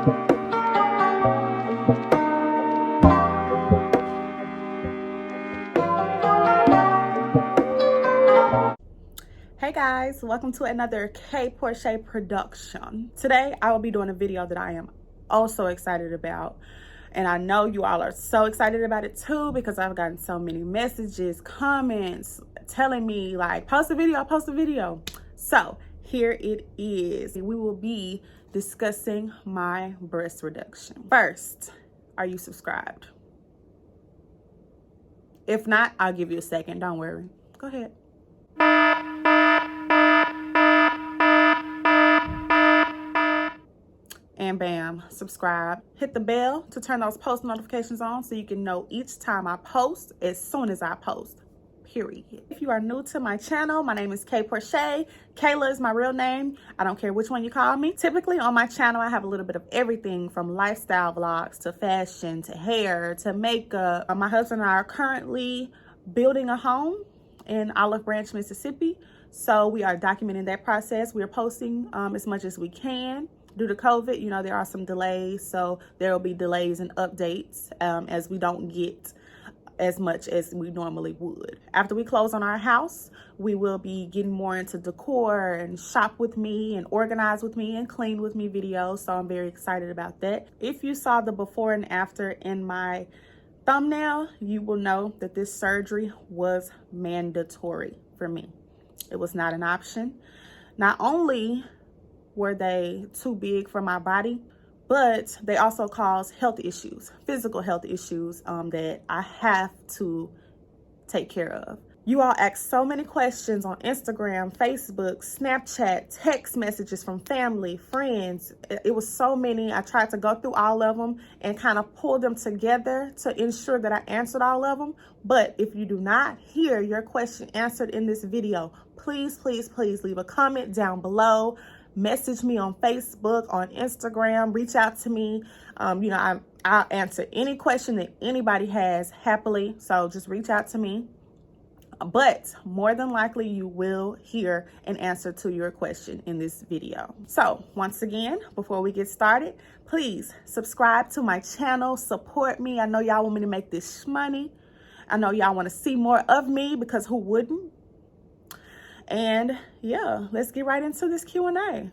Hey guys, welcome to another Porche production. Today I will be doing a video that I am also excited about, and I know you all are so excited about it too because I've gotten so many messages, comments telling me like post a video. So here it is. We will be discussing my breast reduction. First, are you subscribed? If not, I'll give you a second, don't worry. Go ahead. And bam, subscribe. Hit the bell to turn those post notifications on so you can know each time I post as soon as I post, period. If you are new to my channel, my name is Porche. Kayla is my real name. I don't care which one you call me. Typically on my channel, I have a little bit of everything from lifestyle vlogs to fashion to hair to makeup. My husband and I are currently building a home in Olive Branch, Mississippi. So we are documenting that process. We are posting as much as we can. Due to COVID, you know, there are some delays, so there will be delays and updates as we don't get as much as we normally would. After we close on our house, we will be getting more into decor and shop with me and organize with me and clean with me videos, so I'm very excited about that. If you saw the before and after in my thumbnail, you will know that this surgery was mandatory for me. It was not an option. Not only were they too big for my body, but they also cause health issues, physical health issues that I have to take care of. You all asked so many questions on Instagram, Facebook, Snapchat, text messages from family, friends. It was so many. I tried to go through all of them and kind of pull them together to ensure that I answered all of them. But if you do not hear your question answered in this video, please, please, please leave a comment down below. Message me on Facebook, on Instagram, reach out to me. You know, I'll answer any question that anybody has happily. So just reach out to me. But more than likely, you will hear an answer to your question in this video. So once again, before we get started, please subscribe to my channel, support me. I know y'all want me to make this money. I know y'all want to see more of me because who wouldn't? And yeah, let's get right into this Q&A.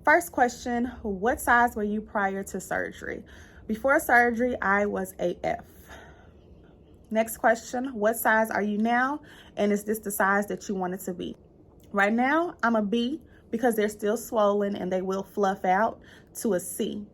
First question, what size were you prior to surgery? Before surgery, I was a F. Next question, what size are you now? And is this the size that you want it to be? Right now, I'm a B because they're still swollen and they will fluff out to a C.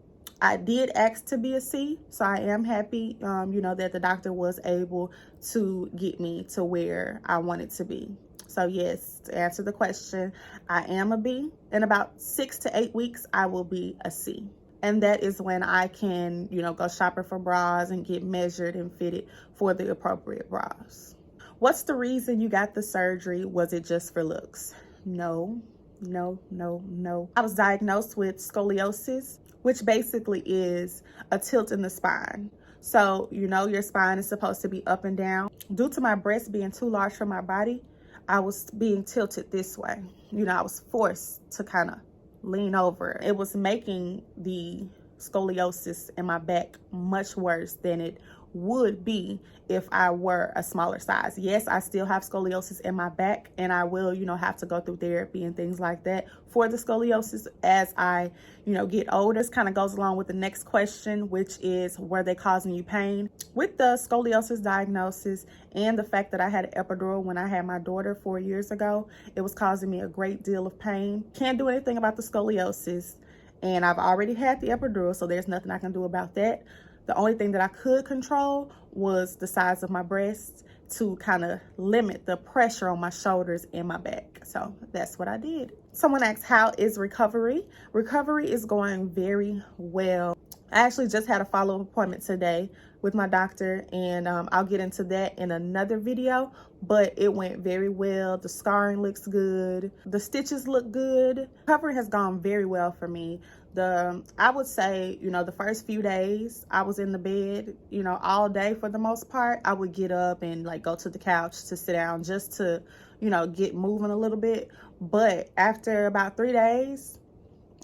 I did ask to be a C, so I am happy, you know, that the doctor was able to get me to where I wanted to be. So yes, to answer the question, I am a B. In about 6 to 8 weeks, I will be a C. And that is when I can, you know, go shopping for bras and get measured and fitted for the appropriate bras. What's the reason you got the surgery? Was it just for looks? No. I was diagnosed with scoliosis, which basically is a tilt in the spine. So, you know, your spine is supposed to be up and down. Due to my breast being too large for my body, I was being tilted this way. You know, I was forced to kind of lean over. It was making the scoliosis in my back much worse than it would be if I were a smaller size. Yes, I still have scoliosis in my back and I will, you know, have to go through therapy and things like that for the scoliosis as I, you know, get older. This kind of goes along with the next question, which is, were they causing you pain? With the scoliosis diagnosis and the fact that I had an epidural when I had my daughter 4 years ago, it was causing me a great deal of pain. Can't do anything about the scoliosis, and I've already had the epidural, so there's nothing I can do about that. The only thing that I could control was the size of my breasts to kind of limit the pressure on my shoulders and my back. So that's what I did. Someone asked, how is recovery? Recovery is going very well. I actually just had a follow-up appointment today with my doctor, and I'll get into that in another video, but it went very well. The scarring looks good. The stitches look good. Recovery has gone very well for me. I would say, you know, the first few days I was in the bed, you know, all day for the most part. I would get up and like go to the couch to sit down just to, you know, get moving a little bit. But after about 3 days,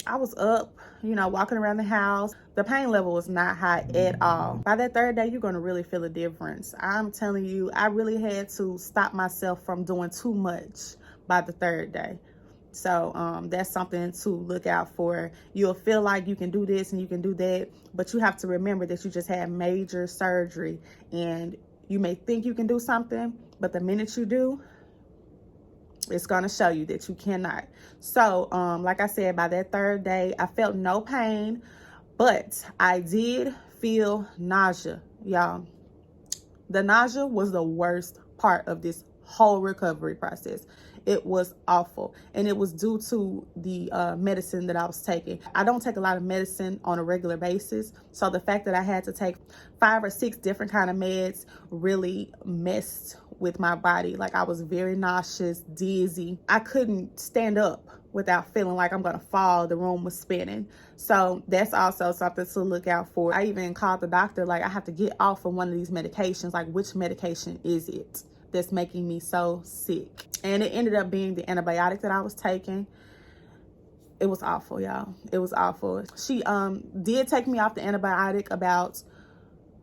I was up, you know, walking around the house. The pain level was not high at all. By that third day, you're going to really feel a difference. I'm telling you, I really had to stop myself from doing too much by the third day. So that's something to look out for. You'll feel like you can do this and you can do that, but you have to remember that you just had major surgery, and you may think you can do something, but the minute you do, it's going to show you that you cannot. So like I said, by that third day, I felt no pain, but I did feel nausea, y'all. The nausea was the worst part of this whole recovery process. It was awful, and it was due to the medicine that I was taking. I don't take a lot of medicine on a regular basis, so the fact that I had to take 5 or 6 different kind of meds really messed with my body. Like, I was very nauseous, dizzy. I couldn't stand up without feeling like I'm gonna fall. The room was spinning. So that's also something to look out for. I even called the doctor, like, I have to get off of one of these medications. Like, which medication is it that's making me so sick? And it ended up being the antibiotic that I was taking. It was awful, y'all. It was awful. She did take me off the antibiotic about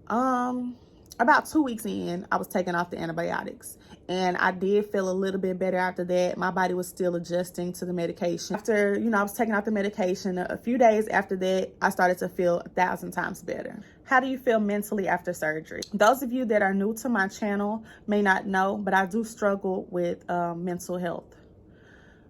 2 weeks in. I was taking off the antibiotics, and I did feel a little bit better after that. My body was still adjusting to the medication. After, you know, I was taking off the medication, a few days after that, I started to feel 1,000 times better. How do you feel mentally after surgery? Those of you that are new to my channel may not know, but I do struggle with mental health.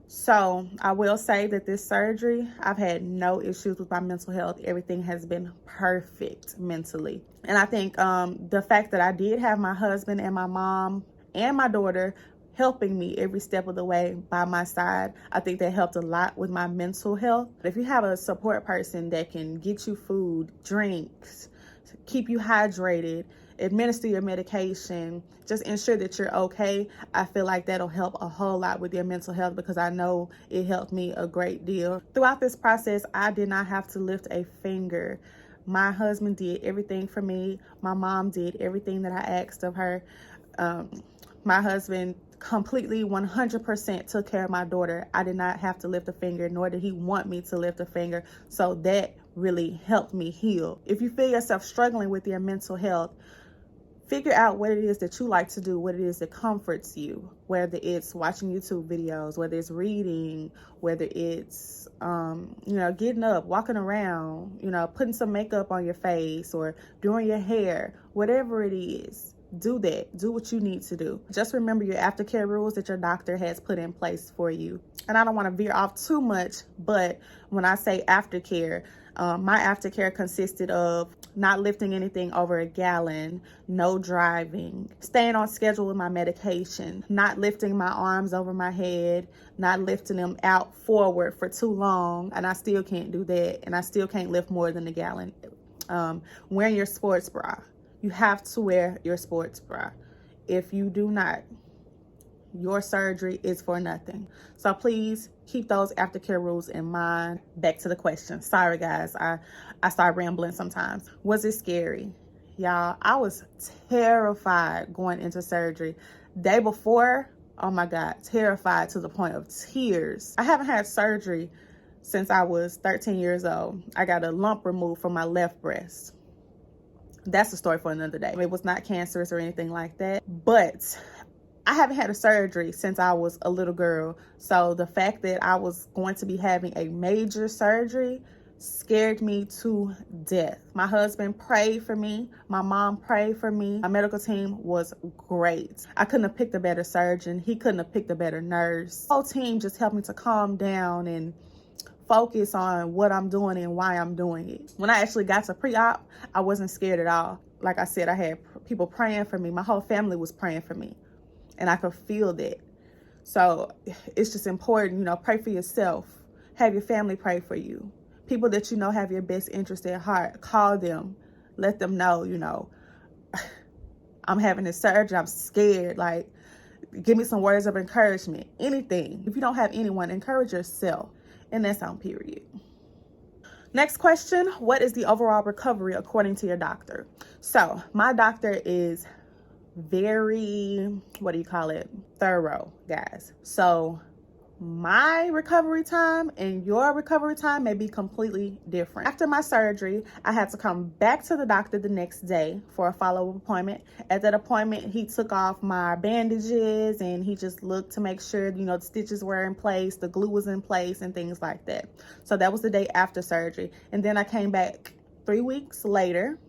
So I will say that this surgery, I've had no issues with my mental health. Everything has been perfect mentally. And I think the fact that I did have my husband and my mom and my daughter helping me every step of the way by my side, I think that helped a lot with my mental health. If you have a support person that can get you food, drinks, keep you hydrated, administer your medication, just ensure that you're okay, I feel like that'll help a whole lot with your mental health, because I know it helped me a great deal. Throughout this process, I did not have to lift a finger. My husband did everything for me. My mom did everything that I asked of her. My husband completely 100% took care of my daughter. I did not have to lift a finger, nor did he want me to lift a finger. So that really helped me heal. If you feel yourself struggling with your mental health, figure out what it is that you like to do, what it is that comforts you, whether it's watching YouTube videos, whether it's reading, whether it's, you know, getting up, walking around, you know, putting some makeup on your face or doing your hair, whatever it is. Do that. Do what you need to do. Just remember your aftercare rules that your doctor has put in place for you. And I don't want to veer off too much, but when I say aftercare, my aftercare consisted of not lifting anything over a gallon, no driving, staying on schedule with my medication, not lifting my arms over my head, not lifting them out forward for too long, and I still can't do that, and I still can't lift more than a gallon. Wearing your sports bra. You have to wear your sports bra. If you do not, your surgery is for nothing. So please keep those aftercare rules in mind. Back to the question. Sorry guys, I start rambling sometimes. Was it scary? Y'all, I was terrified going into surgery. Day before, oh my God, terrified to the point of tears. I haven't had surgery since I was 13 years old. I got a lump removed from my left breast. That's a story for another day. It was not cancerous or anything like that, but I haven't had a surgery since I was a little girl. So the fact that I was going to be having a major surgery scared me to death. My husband prayed for me. My mom prayed for me. My medical team was great. I couldn't have picked a better surgeon. He couldn't have picked a better nurse. The whole team just helped me to calm down and focus on what I'm doing and why I'm doing it. When I actually got to pre-op, I wasn't scared at all. Like I said, I had people praying for me. My whole family was praying for me, and I could feel that. So it's just important, you know, pray for yourself. Have your family pray for you. People that you know have your best interest at heart, call them. Let them know, you know, I'm having this surgery. I'm scared. Like, give me some words of encouragement. Anything. If you don't have anyone, encourage yourself. And that's on period. Next question, what is the overall recovery according to your doctor? So my doctor is very, thorough, guys. So my recovery time and your recovery time may be completely different. After my surgery, I had to come back to the doctor the next day for a follow-up appointment. At that appointment, he took off my bandages and he just looked to make sure, you know, the stitches were in place, the glue was in place, and things like that. So that was the day after surgery. And then I came back 3 weeks later,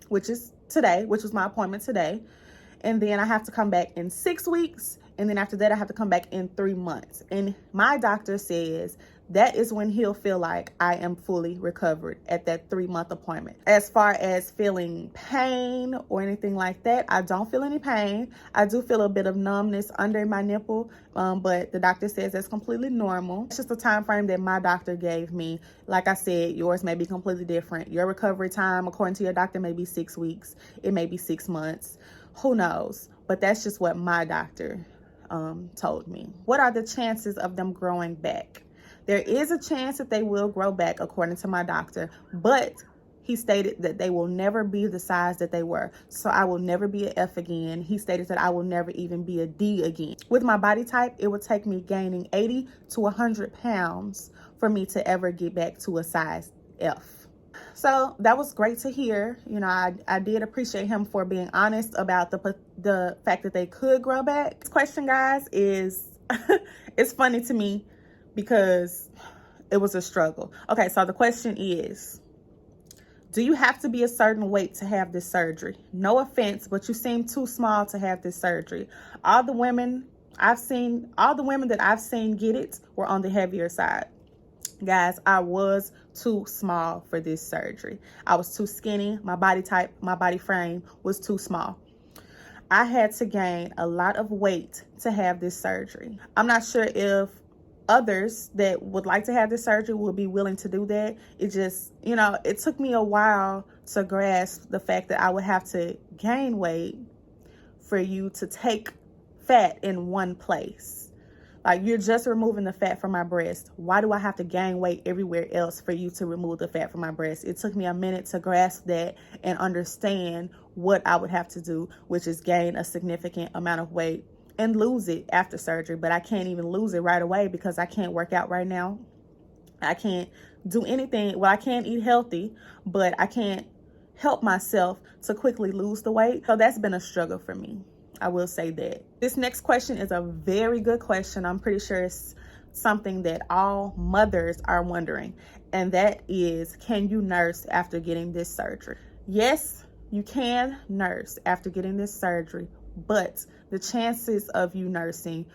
which is today, which was my appointment today. And then I have to come back in 6 weeks. And then after that, I have to come back in 3 months. And my doctor says that is when he'll feel like I am fully recovered, at that 3-month appointment. As far as feeling pain or anything like that, I don't feel any pain. I do feel a bit of numbness under my nipple, but the doctor says that's completely normal. It's just the time frame that my doctor gave me. Like I said, yours may be completely different. Your recovery time, according to your doctor, may be 6 weeks. It may be 6 months. Who knows? But that's just what my doctor told me. What are the chances of them growing back? There is a chance that they will grow back, according to my doctor, but he stated that they will never be the size that they were. So I will never be an F again. He stated that I will never even be a D again. With my body type, it would take me gaining 80 to 100 pounds for me to ever get back to a size F. So that was great to hear. You know, I did appreciate him for being honest about the fact that they could grow back. This question, guys, is it's funny to me because it was a struggle. Okay, so the question is, do you have to be a certain weight to have this surgery? No offense, but you seem too small to have this surgery. All the women that I've seen get it were on the heavier side. Guys, I was too small for this surgery. I was too skinny. My body type, my body frame was too small. I had to gain a lot of weight to have this surgery. I'm not sure if others that would like to have this surgery will be willing to do that. It just, you know, it took me a while to grasp the fact that I would have to gain weight for you to take fat in one place. Like, you're just removing the fat from my breast. Why do I have to gain weight everywhere else for you to remove the fat from my breast? It took me a minute to grasp that and understand what I would have to do, which is gain a significant amount of weight and lose it after surgery. But I can't even lose it right away because I can't work out right now. I can't do anything. Well, I can't eat healthy, but I can't help myself to quickly lose the weight. So that's been a struggle for me. I will say that. This next question is a very good question. I'm pretty sure it's something that all mothers are wondering, and that is, can you nurse after getting this surgery? Yes, you can nurse after getting this surgery, but the chances of you nursing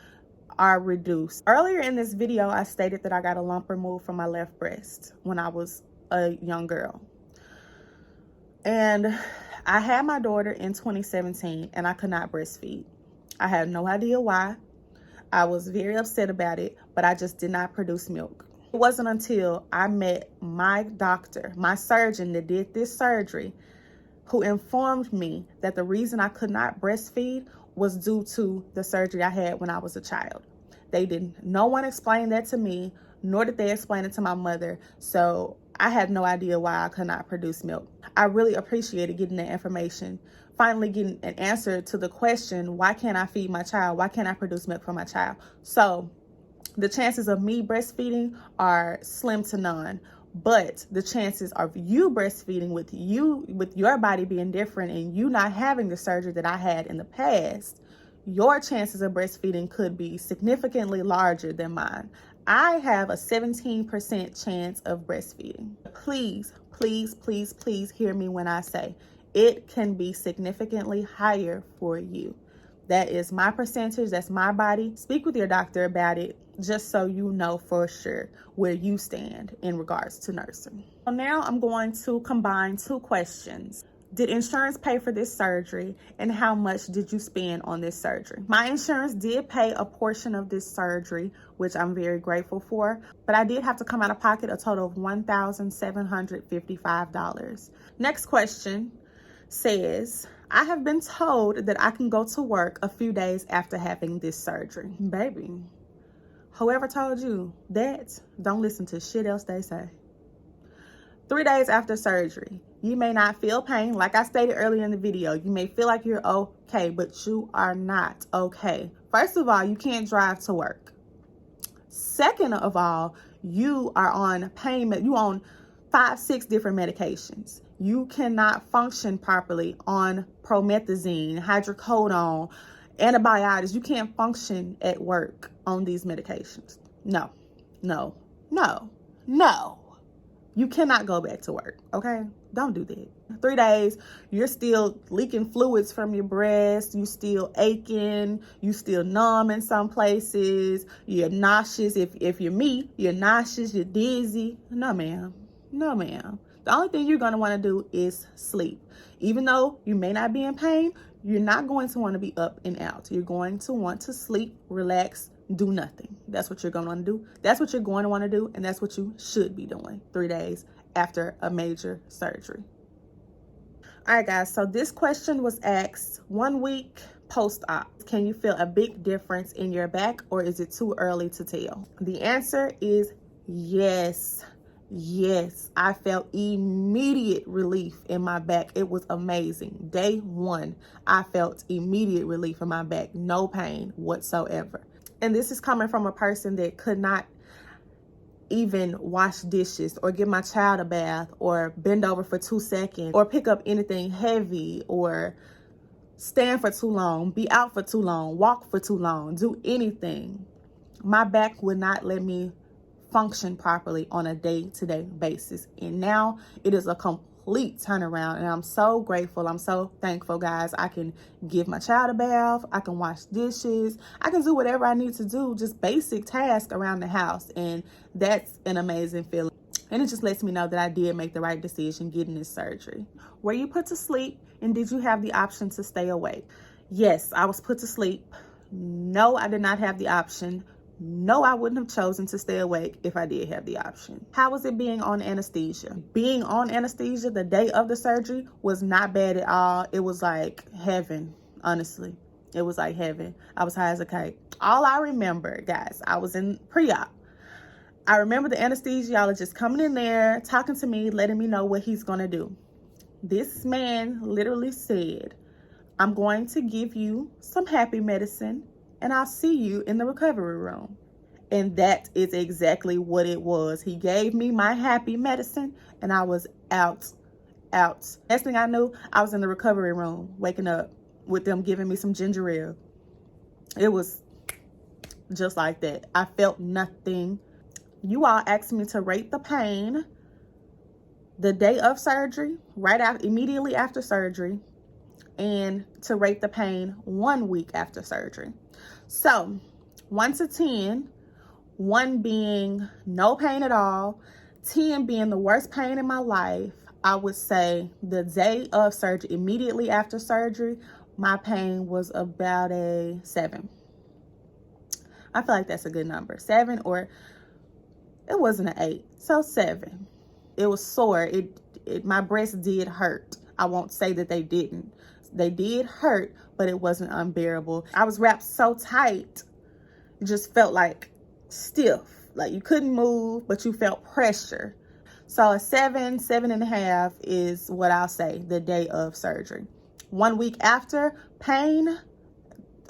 are reduced. Earlier in this video, I stated that I got a lump removed from my left breast when I was a young girl. And I had my daughter in 2017 and I could not breastfeed. I had no idea why. I was very upset about it, but I just did not produce milk. It wasn't until I met my doctor, my surgeon that did this surgery, who informed me that the reason I could not breastfeed was due to the surgery I had when I was a child. No one explained that to me, nor did they explain it to my mother. So I had no idea why I could not produce milk. I really appreciated getting that information, finally getting an answer to the question, why can't I feed my child? Why can't I produce milk for my child? So the chances of me breastfeeding are slim to none, but the chances of you breastfeeding with your body being different and you not having the surgery that I had in the past, your chances of breastfeeding could be significantly larger than mine. I have a 17% chance of breastfeeding. Please, please, please, please hear me when I say it can be significantly higher for you. That is my percentage. That's my body. Speak with your doctor about it, just so you know for sure where you stand in regards to nursing. So now I'm going to combine two questions. Did insurance pay for this surgery, and how much did you spend on this surgery? My insurance did pay a portion of this surgery, which I'm very grateful for, but I did have to come out of pocket a total of $1,755. Next question says, I have been told that I can go to work a few days after having this surgery. Baby, whoever told you that, don't listen to shit else they say. 3 days after surgery, you may not feel pain. Like I stated earlier in the video, you may feel like you're okay, but you are not okay. First of all, you can't drive to work. Second of all, you are on you on 5-6 different medications. You cannot function properly on promethazine, hydrocodone, antibiotics. You can't function at work on these medications. No, no, no, no. You cannot go back to work, okay? Don't do that. 3 days, you're still leaking fluids from your breast. You still aching. You still numb in some places. You're nauseous. If you're me, you're nauseous. You're dizzy. No, ma'am. No, ma'am. The only thing you're going to want to do is sleep. Even though you may not be in pain, you're not going to want to be up and out. You're going to want to sleep, relax, do nothing. That's what you're going to want to do. That's what you're going to want to do. And that's what you should be doing 3 days after a major surgery. All right, guys. So this question was asked 1 week post-op. Can you feel a big difference in your back, or is it too early to tell? The answer is yes. Yes, I felt immediate relief in my back. It was amazing. Day 1, I felt immediate relief in my back. No pain whatsoever. And this is coming from a person that could not even wash dishes or give my child a bath or bend over for 2 seconds or pick up anything heavy or stand for too long, be out for too long, walk for too long, do anything. My back would not let me function properly on a day-to-day basis. And now it is a complete turnaround. And I'm so grateful. I'm so thankful, guys. I can give my child a bath. I can wash dishes. I can do whatever I need to do, just basic tasks around the house. And that's an amazing feeling. And it just lets me know that I did make the right decision getting this surgery. Were you put to sleep, and did you have the option to stay awake? Yes, I was put to sleep. No, I did not have the option. No, I wouldn't have chosen to stay awake if I did have the option. How was it being on anesthesia? Being on anesthesia the day of the surgery was not bad at all. It was like heaven, honestly. It was like heaven. I was high as a kite. All I remember, guys, I was in pre-op. I remember the anesthesiologist coming in there, talking to me, letting me know what he's going to do. This man literally said, I'm going to give you some happy medicine, and I'll see you in the recovery room. And that is exactly what it was. He gave me my happy medicine, and I was out. Next thing I knew, I was in the recovery room, waking up with them giving me some ginger ale. It was just like that. I felt nothing. You all asked me to rate the pain the day of surgery, immediately after surgery, and to rate the pain 1 week after surgery. So 1 to 10, 1 being no pain at all, 10 being the worst pain in my life, I would say the day of surgery, immediately after surgery, my pain was about a 7. I feel like that's a good number. 7, or it wasn't an 8. So 7. It was sore. My breasts did hurt. I won't say that they didn't. They did hurt, but it wasn't unbearable. I was wrapped so tight, it just felt like stiff. Like you couldn't move, but you felt pressure. So a 7, 7.5 is what I'll say the day of surgery. 1 week after, pain,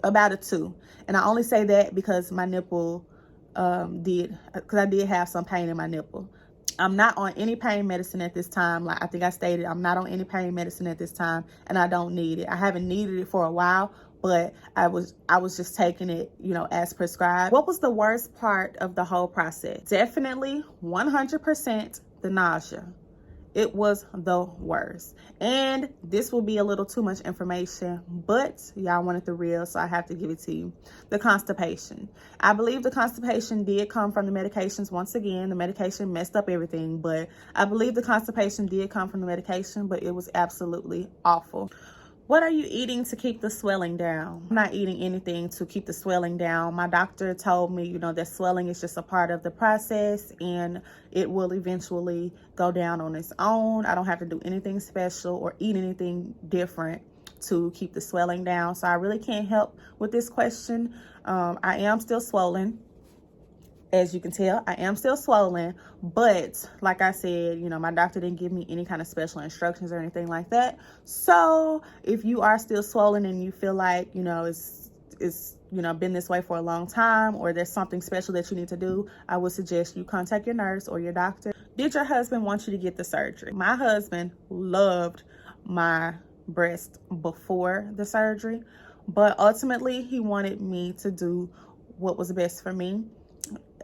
about a 2. And I only say that because my nipple because I did have some pain in my nipple. I'm not on any pain medicine at this time. Like I think I stated, I'm not on any pain medicine at this time, and I don't need it. I haven't needed it for a while, but I was just taking it, as prescribed. What was the worst part of the whole process? Definitely 100% the nausea. It was the worst. And this will be a little too much information, but y'all wanted the real, so I have to give it to you. The constipation. I believe the constipation did come from the medications. Once again, the medication messed up everything, but I believe the constipation did come from the medication, but it was absolutely awful. What are you eating to keep the swelling down? I'm not eating anything to keep the swelling down. My doctor told me, that swelling is just a part of the process and it will eventually go down on its own. I don't have to do anything special or eat anything different to keep the swelling down. So I really can't help with this question. I am still swollen. As you can tell, I am still swollen, but like I said, my doctor didn't give me any kind of special instructions or anything like that. So if you are still swollen and you feel like, it's is, been this way for a long time, or there's something special that you need to do, I would suggest you contact your nurse or your doctor. Did your husband want you to get the surgery? My husband loved my breast before the surgery, but ultimately he wanted me to do what was best for me.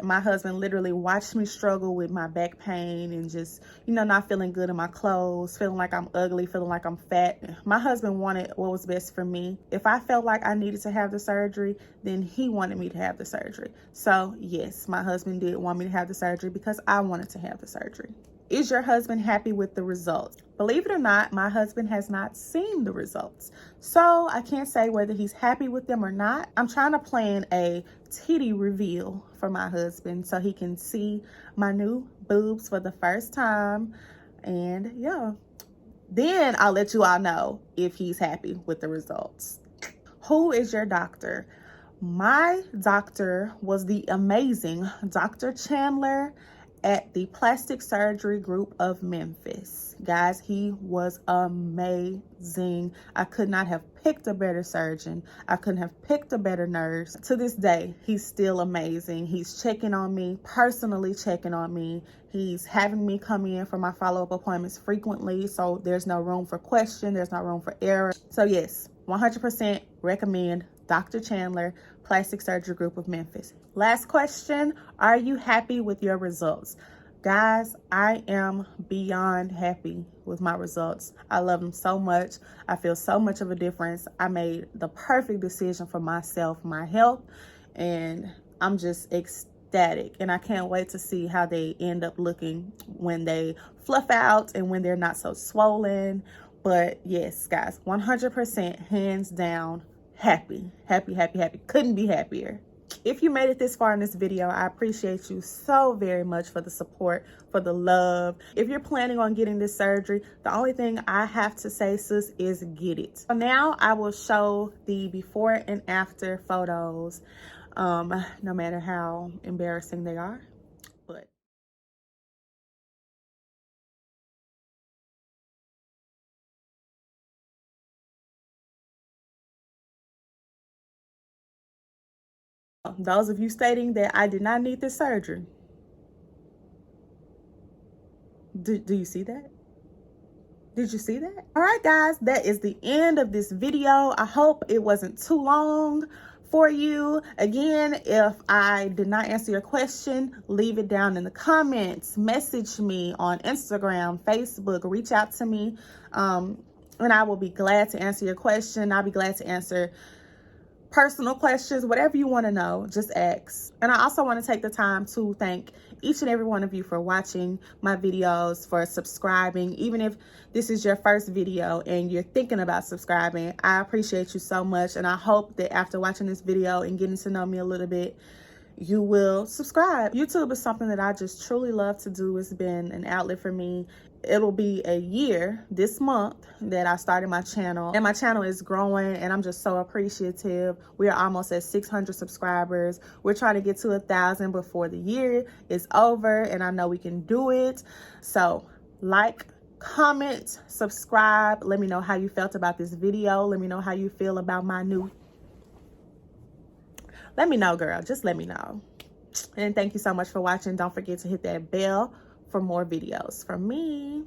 My husband literally watched me struggle with my back pain and just, not feeling good in my clothes, feeling like I'm ugly, feeling like I'm fat. My husband wanted what was best for me. If I felt like I needed to have the surgery, then he wanted me to have the surgery. So yes, my husband did want me to have the surgery because I wanted to have the surgery. Is your husband happy with the results? Believe it or not, my husband has not seen the results, so I can't say whether he's happy with them or not. I'm trying to plan a titty reveal for my husband so he can see my new boobs for the first time, and yeah, then I'll let you all know if he's happy with the results. Who is your doctor? My doctor was the amazing Dr. Chandler at the Plastic Surgery Group of Memphis. Guys, he was amazing. I could not have picked a better surgeon. I couldn't have picked a better nurse. To this day, he's still amazing. He's checking on me, personally checking on me. He's having me come in for my follow-up appointments frequently, so there's no room for question, there's no room for error. So yes, 100% recommend Dr. Chandler, Plastic Surgery Group of Memphis. Last question, are you happy with your results? Guys, I am beyond happy with my results. I love them so much. I feel so much of a difference. I made the perfect decision for myself, my health, and I'm just ecstatic. And I can't wait to see how they end up looking when they fluff out and when they're not so swollen. But yes, guys, 100% hands down, happy. Couldn't be happier. If you made it this far in this video, I appreciate you so very much for the support, for the love. If you're planning on getting this surgery, the only thing I have to say, sis, is get it. So now I will show the before and after photos, no matter how embarrassing they are. But those of you stating that I did not need this surgery, do you see that? Did you see that? All right, guys, that is the end of this video. I hope it wasn't too long for you. Again, if I did not answer your question, leave it down in the comments. Message me on Instagram, Facebook, reach out to me, and I will be glad to answer your question. I'll be glad to answer personal questions, whatever you want to know, just ask. And I also want to take the time to thank each and every one of you for watching my videos, for subscribing. Even if this is your first video and you're thinking about subscribing, I appreciate you so much. And I hope that after watching this video and getting to know me a little bit, you will subscribe. YouTube is something that I just truly love to do. It's been an outlet for me. It'll be a year this month that I started my channel, and my channel is growing, and I'm just so appreciative. We are almost at 600 subscribers. We're trying to get to 1,000 before the year is over, and I know we can do it. So like, comment, subscribe. Let me know how you felt about this video. Let me know how you feel about my new. Let me know, girl. Just let me know. And thank you so much for watching. Don't forget to hit that bell for more videos from me.